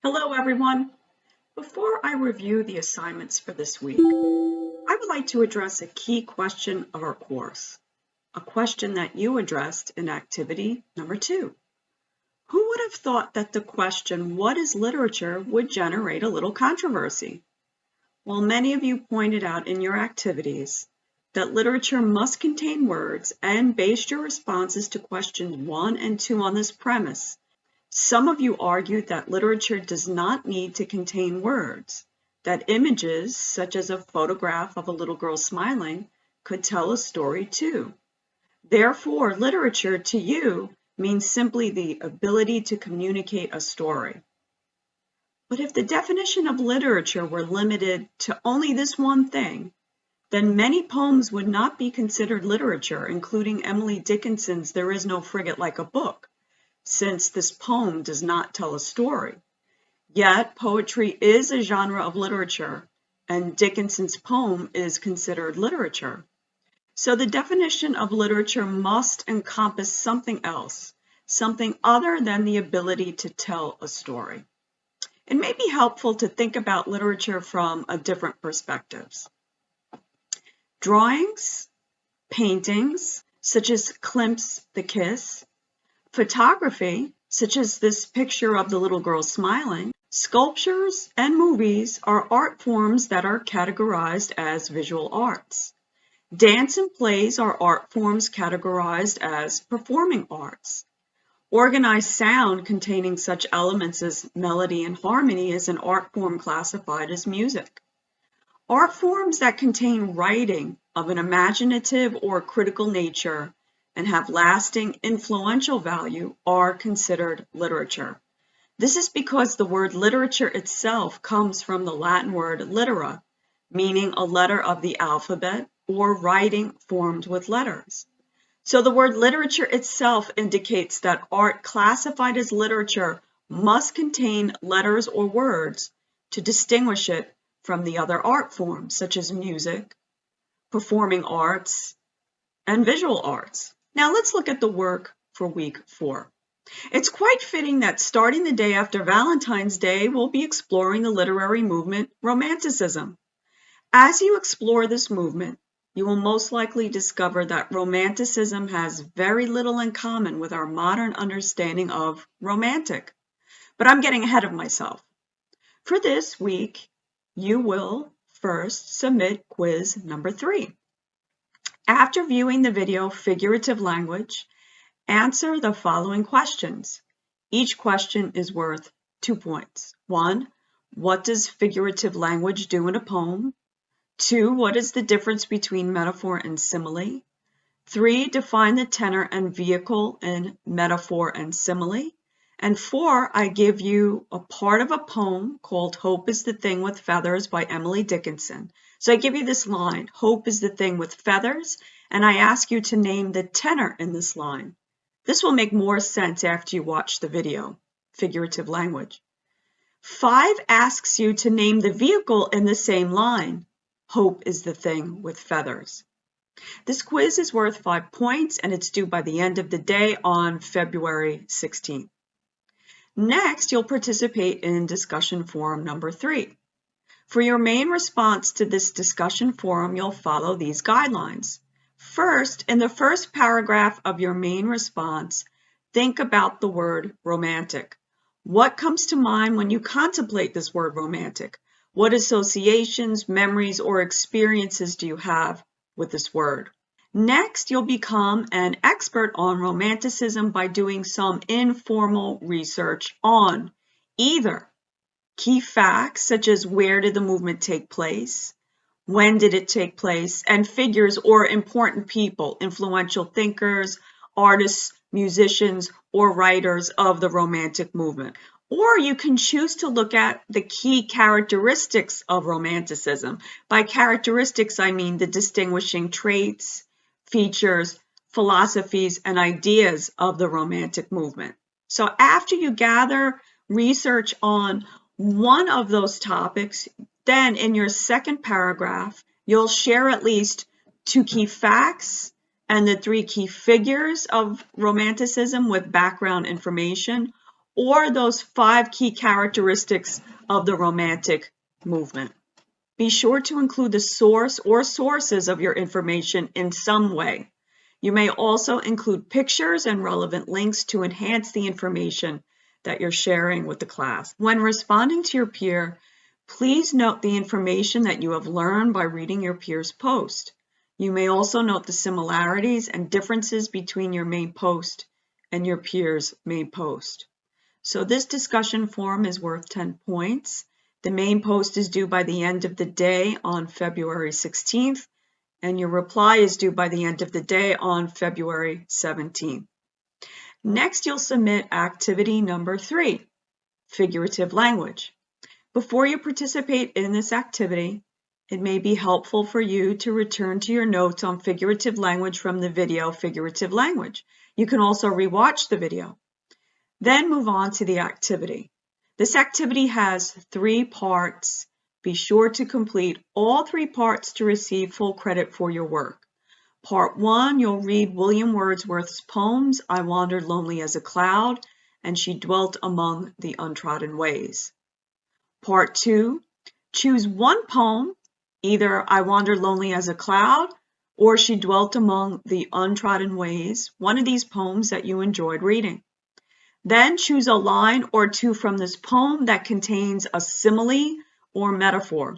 Hello, everyone. Before I review the assignments for this week, I would like to address a key question of our course, a question that you addressed in activity number 2. Who would have thought that the question, what is literature, would generate a little controversy? Well, many of you pointed out in your activities that literature must contain words and based your responses to questions 1 and 2 on this premise. Some of you argued that literature does not need to contain words, that images, such as a photograph of a little girl smiling, could tell a story too. Therefore, literature to you means simply the ability to communicate a story. But if the definition of literature were limited to only this one thing, then many poems would not be considered literature, including Emily Dickinson's There Is No Frigate Like a Book, since this poem does not tell a story. Yet, poetry is a genre of literature, and Dickinson's poem is considered literature. So the definition of literature must encompass something else, something other than the ability to tell a story. It may be helpful to think about literature from a different perspectives. Drawings, paintings, such as Klimt's The Kiss, photography, such as this picture of the little girl smiling, sculptures, and movies are art forms that are categorized as visual arts. Dance and plays are art forms categorized as performing arts. Organized sound containing such elements as melody and harmony is an art form classified as music. Art forms that contain writing of an imaginative or critical nature and have lasting influential value are considered literature. This is because the word literature itself comes from the Latin word littera, meaning a letter of the alphabet or writing formed with letters. So the word literature itself indicates that art classified as literature must contain letters or words to distinguish it from the other art forms, such as music, performing arts, and visual arts. Now let's look at the work for week 4. It's quite fitting that starting the day after Valentine's Day, we'll be exploring the literary movement, Romanticism. As you explore this movement, you will most likely discover that Romanticism has very little in common with our modern understanding of romantic. But I'm getting ahead of myself. For this week, you will first submit quiz number 3. After viewing the video Figurative Language, answer the following questions. Each question is worth 2 points. 1, what does figurative language do in a poem? 2, what is the difference between metaphor and simile? 3, define the tenor and vehicle in metaphor and simile. And 4, I give you a part of a poem called Hope is the Thing with Feathers by Emily Dickinson. So I give you this line, Hope is the Thing with Feathers, and I ask you to name the tenor in this line. This will make more sense after you watch the video, Figurative Language. 5 asks you to name the vehicle in the same line, Hope is the Thing with Feathers. This quiz is worth 5 points and it's due by the end of the day on February 16th. Next, you'll participate in discussion forum number 3. For your main response to this discussion forum, you'll follow these guidelines. First, in the first paragraph of your main response, think about the word romantic. What comes to mind when you contemplate this word romantic? What associations, memories, or experiences do you have with this word? Next, you'll become an expert on Romanticism by doing some informal research on either key facts, such as where did the movement take place, when did it take place, and figures or important people, influential thinkers, artists, musicians, or writers of the Romantic movement. Or you can choose to look at the key characteristics of Romanticism. By characteristics, I mean the distinguishing traits, features, philosophies, and ideas of the Romantic movement. So after you gather research on one of those topics, then in your second paragraph, you'll share at least 2 key facts and the 3 key figures of Romanticism with background information, or those 5 key characteristics of the Romantic movement. Be sure to include the source or sources of your information in some way. You may also include pictures and relevant links to enhance the information that you're sharing with the class. When responding to your peer, please note the information that you have learned by reading your peer's post. You may also note the similarities and differences between your main post and your peer's main post. So this discussion forum is worth 10 points. The main post is due by the end of the day on February 16th, and your reply is due by the end of the day on February 17th. Next, you'll submit activity number 3, figurative language. Before you participate in this activity, it may be helpful for you to return to your notes on figurative language from the video Figurative Language. You can also rewatch the video. Then move on to the activity. This activity has 3 parts. Be sure to complete all 3 parts to receive full credit for your work. Part 1, you'll read William Wordsworth's poems, I Wandered Lonely as a Cloud, and She Dwelt Among the Untrodden Ways. Part 2, choose one poem, either I Wandered Lonely as a Cloud or She Dwelt Among the Untrodden Ways, one of these poems that you enjoyed reading. Then choose a line or 2 from this poem that contains a simile or metaphor.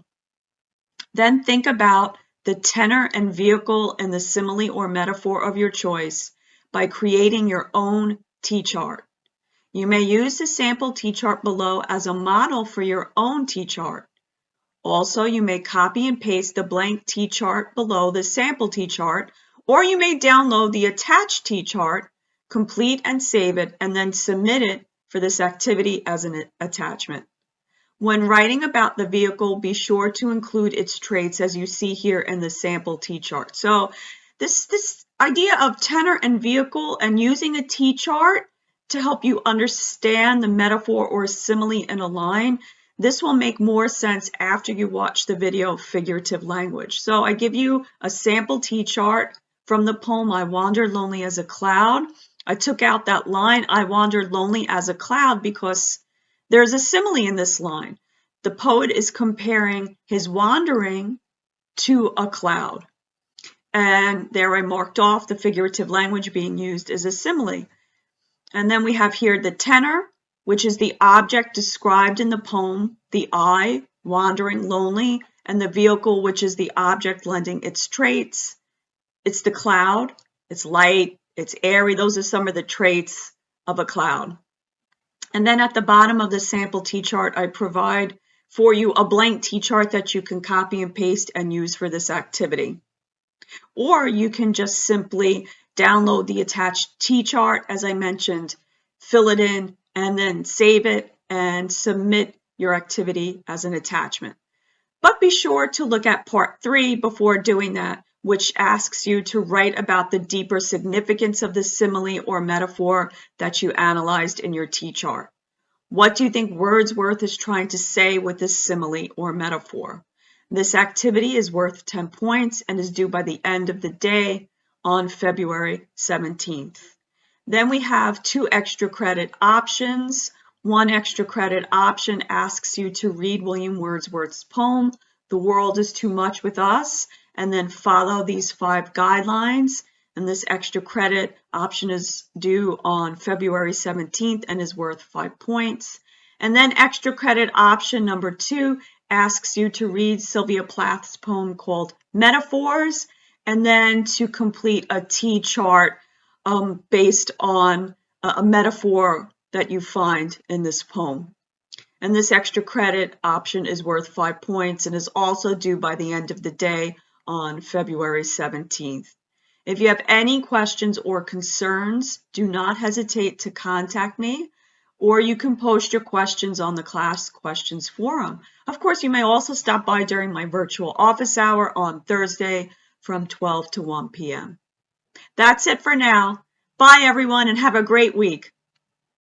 Then think about the tenor and vehicle in the simile or metaphor of your choice by creating your own T-chart. You may use the sample T-chart below as a model for your own T-chart. Also, you may copy and paste the blank T-chart below the sample T-chart, or you may download the attached T-chart, complete and save it, and then submit it for this activity as an attachment. When writing about the vehicle, be sure to include its traits as you see here in the sample T-chart. So this idea of tenor and vehicle and using a T-chart to help you understand the metaphor or simile in a line, this will make more sense after you watch the video Figurative Language. So I give you a sample T-chart from the poem I Wandered Lonely as a Cloud. I took out that line, I wandered lonely as a cloud, because there's a simile in this line. The poet is comparing his wandering to a cloud. And there I marked off the figurative language being used as a simile. And then we have here the tenor, which is the object described in the poem, the I, wandering lonely, and the vehicle, which is the object lending its traits. It's the cloud, it's light, it's airy. Those are some of the traits of a cloud. And then at the bottom of the sample T-chart, I provide for you a blank T-chart that you can copy and paste and use for this activity. Or you can just simply download the attached T-chart, as I mentioned, fill it in, and then save it and submit your activity as an attachment. But be sure to look at part 3 before doing that, which asks you to write about the deeper significance of the simile or metaphor that you analyzed in your T-chart. What do you think Wordsworth is trying to say with this simile or metaphor? This activity is worth 10 points and is due by the end of the day on February 17th. Then we have 2 extra credit options. One extra credit option asks you to read William Wordsworth's poem, The World is Too Much with Us, and then follow these 5 guidelines. And this extra credit option is due on February 17th and is worth 5 points. And then extra credit option number 2 asks you to read Sylvia Plath's poem called Metaphors, and then to complete a T-chart based on a metaphor that you find in this poem. And this extra credit option is worth 5 points and is also due by the end of the day on February 17th. If you have any questions or concerns, do not hesitate to contact me, or you can post your questions on the class questions forum. Of course, you may also stop by during my virtual office hour on Thursday from 12 to 1 p.m. That's it for now. Bye, everyone, and have a great week.